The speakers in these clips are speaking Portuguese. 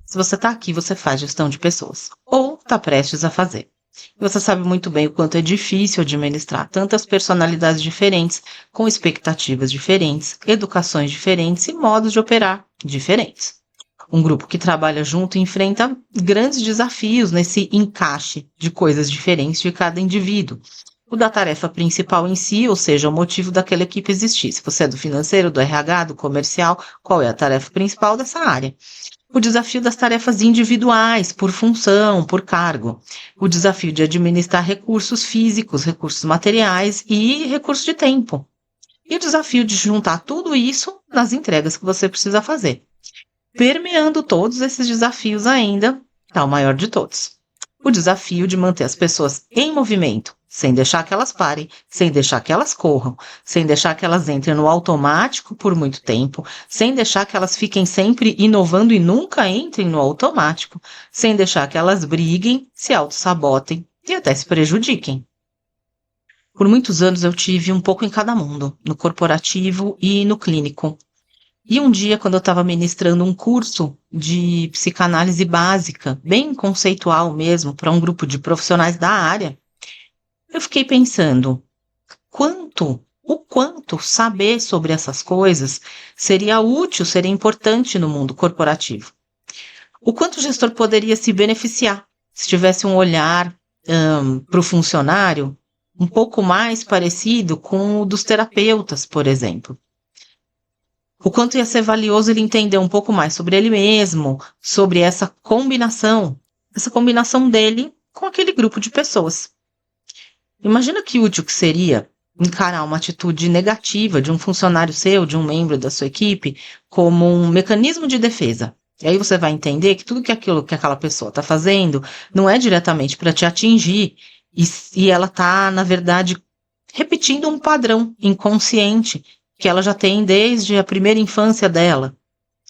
Se você está aqui, você faz gestão de pessoas, ou está prestes a fazer. Você sabe muito bem o quanto é difícil administrar tantas personalidades diferentes, com expectativas diferentes, educações diferentes e modos de operar diferentes. Um grupo que trabalha junto enfrenta grandes desafios nesse encaixe de coisas diferentes de cada indivíduo. O da tarefa principal em si, ou seja, o motivo daquela equipe existir. Se você é do financeiro, do RH, do comercial, qual é a tarefa principal dessa área? O desafio das tarefas individuais, por função, por cargo. O desafio de administrar recursos físicos, recursos materiais e recursos de tempo. E o desafio de juntar tudo isso nas entregas que você precisa fazer. Permeando todos esses desafios ainda, está o maior de todos. O desafio de manter as pessoas em movimento, sem deixar que elas parem, sem deixar que elas corram, sem deixar que elas entrem no automático por muito tempo, sem deixar que elas fiquem sempre inovando e nunca entrem no automático, sem deixar que elas briguem, se auto-sabotem e até se prejudiquem. Por muitos anos eu tive um pouco em cada mundo, no corporativo e no clínico. E um dia, quando eu estava ministrando um curso de psicanálise básica, bem conceitual mesmo, para um grupo de profissionais da área, eu fiquei pensando, o quanto saber sobre essas coisas seria útil, seria importante no mundo corporativo. O quanto o gestor poderia se beneficiar se tivesse um olhar para o funcionário um pouco mais parecido com o dos terapeutas, por exemplo. O quanto ia ser valioso ele entender um pouco mais sobre ele mesmo, sobre essa combinação dele com aquele grupo de pessoas. Imagina que útil que seria encarar uma atitude negativa de um funcionário seu, de um membro da sua equipe, como um mecanismo de defesa. E aí você vai entender que tudo que aquela pessoa está fazendo não é diretamente para te atingir, e ela está, na verdade, repetindo um padrão inconsciente que ela já tem desde a primeira infância dela.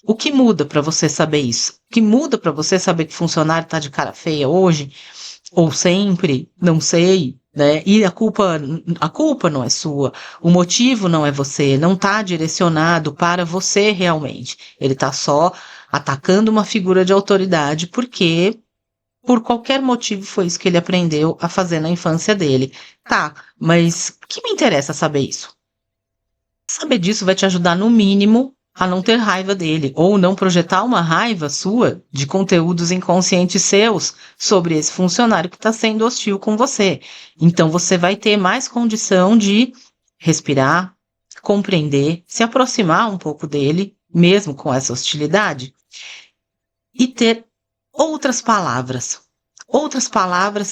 O que muda para você saber isso? O que muda para você saber que o funcionário está de cara feia hoje? Ou sempre? Não sei, né? E a culpa não é sua. O motivo não é você. Não está direcionado para você realmente. Ele está só atacando uma figura de autoridade porque, por qualquer motivo, foi isso que ele aprendeu a fazer na infância dele. Tá, mas que me interessa saber isso? Saber disso vai te ajudar, no mínimo, a não ter raiva dele, ou não projetar uma raiva sua de conteúdos inconscientes seus sobre esse funcionário que está sendo hostil com você. Então, você vai ter mais condição de respirar, compreender, se aproximar um pouco dele, mesmo com essa hostilidade, e ter outras palavras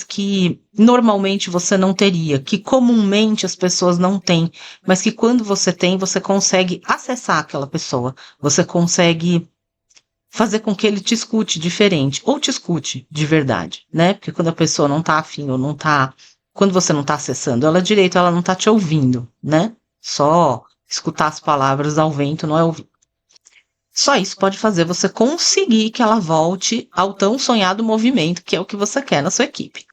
que normalmente você não teria, que comumente as pessoas não têm, mas que quando você tem, você consegue acessar aquela pessoa, você consegue fazer com que ele te escute diferente, ou te escute de verdade, né? Porque quando a pessoa não tá afim ou não tá, quando você não tá acessando ela direito, ela não tá te ouvindo, né? Só escutar as palavras ao vento não é ouvir. Só isso pode fazer você conseguir que ela volte ao tão sonhado movimento, que é o que você quer na sua equipe.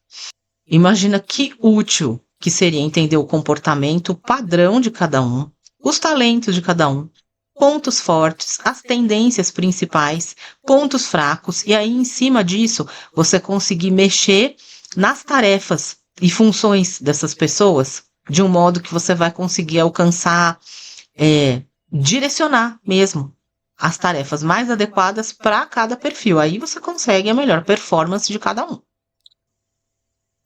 Imagina que útil que seria entender o comportamento padrão de cada um, os talentos de cada um, pontos fortes, as tendências principais, pontos fracos, e aí em cima disso você conseguir mexer nas tarefas e funções dessas pessoas de um modo que você vai conseguir alcançar, direcionar mesmo as tarefas mais adequadas para cada perfil. Aí você consegue a melhor performance de cada um.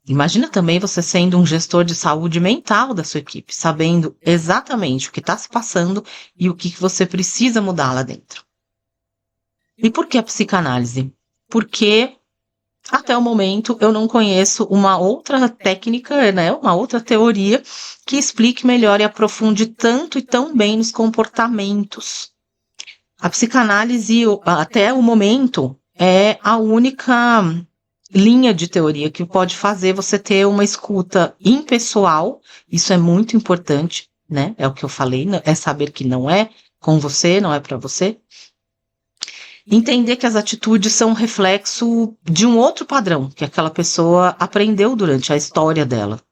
Imagina também você sendo um gestor de saúde mental da sua equipe, sabendo exatamente o que está se passando e o que você precisa mudar lá dentro. E por que a psicanálise? Porque até o momento eu não conheço uma outra técnica, né, uma outra teoria que explique melhor e aprofunde tanto e tão bem nos comportamentos. A psicanálise, até o momento, é a única linha de teoria que pode fazer você ter uma escuta impessoal. Isso é muito importante, né? É o que eu falei, é saber que não é com você, não é para você. Entender que as atitudes são um reflexo de um outro padrão que aquela pessoa aprendeu durante a história dela.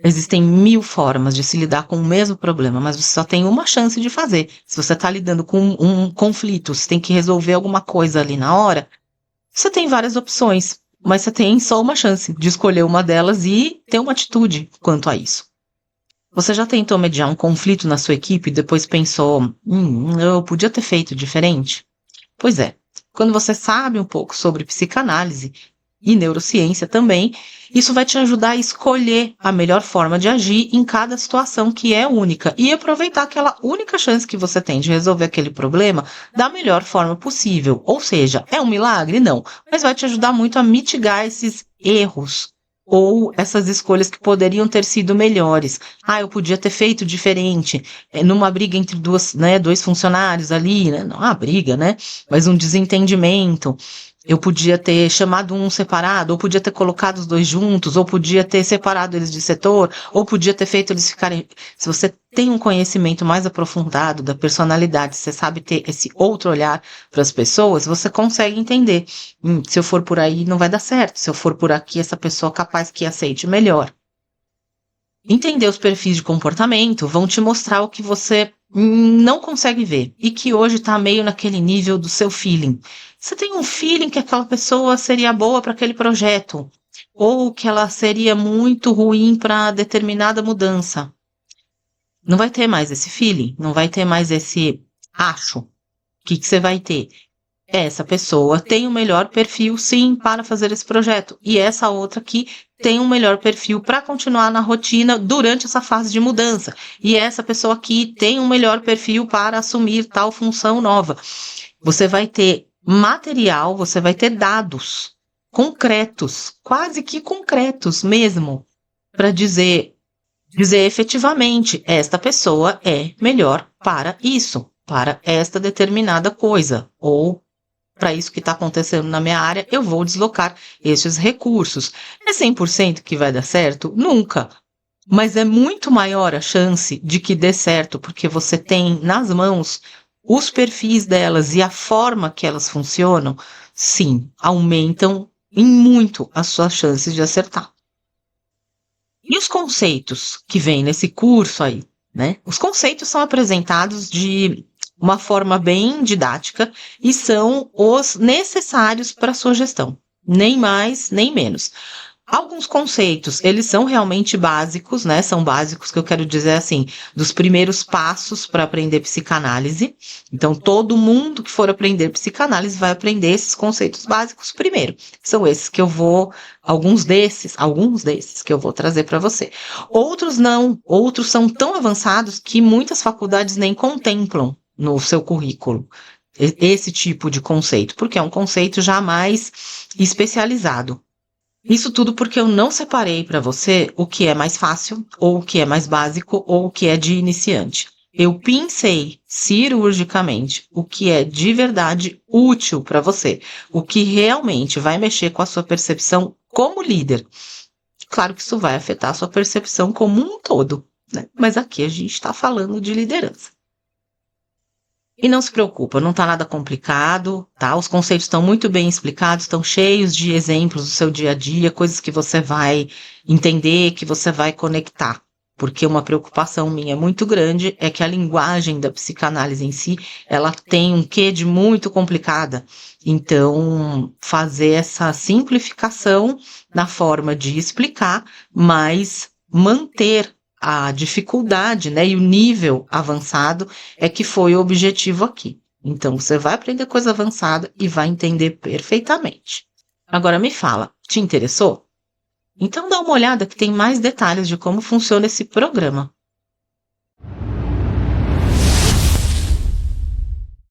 Existem 1000 formas de se lidar com o mesmo problema, mas você só tem uma chance de fazer. Se você está lidando com um conflito, você tem que resolver alguma coisa ali na hora, você tem várias opções, mas você tem só uma chance de escolher uma delas e ter uma atitude quanto a isso. Você já tentou mediar um conflito na sua equipe e depois pensou, eu podia ter feito diferente? Pois é, quando você sabe um pouco sobre psicanálise e neurociência também, isso vai te ajudar a escolher a melhor forma de agir em cada situação que é única e aproveitar aquela única chance que você tem de resolver aquele problema da melhor forma possível. Ou seja, é um milagre? Não, mas vai te ajudar muito a mitigar esses erros ou essas escolhas que poderiam ter sido melhores. Eu podia ter feito diferente. Numa briga entre dois funcionários ali, né? Não uma briga, né? Mas um desentendimento. Eu podia ter chamado um separado, ou podia ter colocado os dois juntos, ou podia ter separado eles de setor, ou podia ter feito eles ficarem... Se você tem um conhecimento mais aprofundado da personalidade, você sabe ter esse outro olhar para as pessoas, você consegue entender. Se eu for por aí, não vai dar certo. Se eu for por aqui, essa pessoa é capaz que aceite melhor. Entender os perfis de comportamento vão te mostrar o que você não consegue ver e que hoje está meio naquele nível do seu feeling. Você tem um feeling que aquela pessoa seria boa para aquele projeto ou que ela seria muito ruim para determinada mudança. Não vai ter mais esse feeling, não vai ter mais esse acho. O que você vai ter? Essa pessoa tem o melhor perfil, sim, para fazer esse projeto. E essa outra aqui tem um melhor perfil para continuar na rotina durante essa fase de mudança. E essa pessoa aqui tem um melhor perfil para assumir tal função nova. Você vai ter material, você vai ter dados concretos, quase que concretos mesmo, para dizer efetivamente, esta pessoa é melhor para isso, para esta determinada coisa, ou para isso que está acontecendo na minha área, eu vou deslocar estes recursos. É 100% que vai dar certo? Nunca. Mas é muito maior a chance de que dê certo, porque você tem nas mãos os perfis delas e a forma que elas funcionam, sim, aumentam em muito as suas chances de acertar. E os conceitos que vêm nesse curso aí, né? Os conceitos são apresentados de uma forma bem didática e são os necessários para a sua gestão, nem mais, nem menos. Alguns conceitos, eles são realmente básicos, né? São básicos que eu quero dizer assim, dos primeiros passos para aprender psicanálise. Então, todo mundo que for aprender psicanálise vai aprender esses conceitos básicos primeiro. São esses que eu vou, alguns desses que eu vou trazer para você. Outros não, outros são tão avançados que muitas faculdades nem contemplam no seu currículo esse tipo de conceito, porque é um conceito já mais especializado. Isso tudo porque eu não separei para você o que é mais fácil, ou o que é mais básico, ou o que é de iniciante. Eu pincei cirurgicamente o que é de verdade útil para você, o que realmente vai mexer com a sua percepção como líder. Claro que isso vai afetar a sua percepção como um todo, né? Mas aqui a gente está falando de liderança. E não se preocupa, não está nada complicado, tá? Os conceitos estão muito bem explicados, estão cheios de exemplos do seu dia a dia, coisas que você vai entender, que você vai conectar. Porque uma preocupação minha muito grande é que a linguagem da psicanálise em si, ela tem um quê de muito complicada. Então, fazer essa simplificação na forma de explicar, mas manter a dificuldade, né, e o nível avançado é que foi o objetivo aqui. Então, você vai aprender coisa avançada e vai entender perfeitamente. Agora me fala, te interessou? Então dá uma olhada que tem mais detalhes de como funciona esse programa.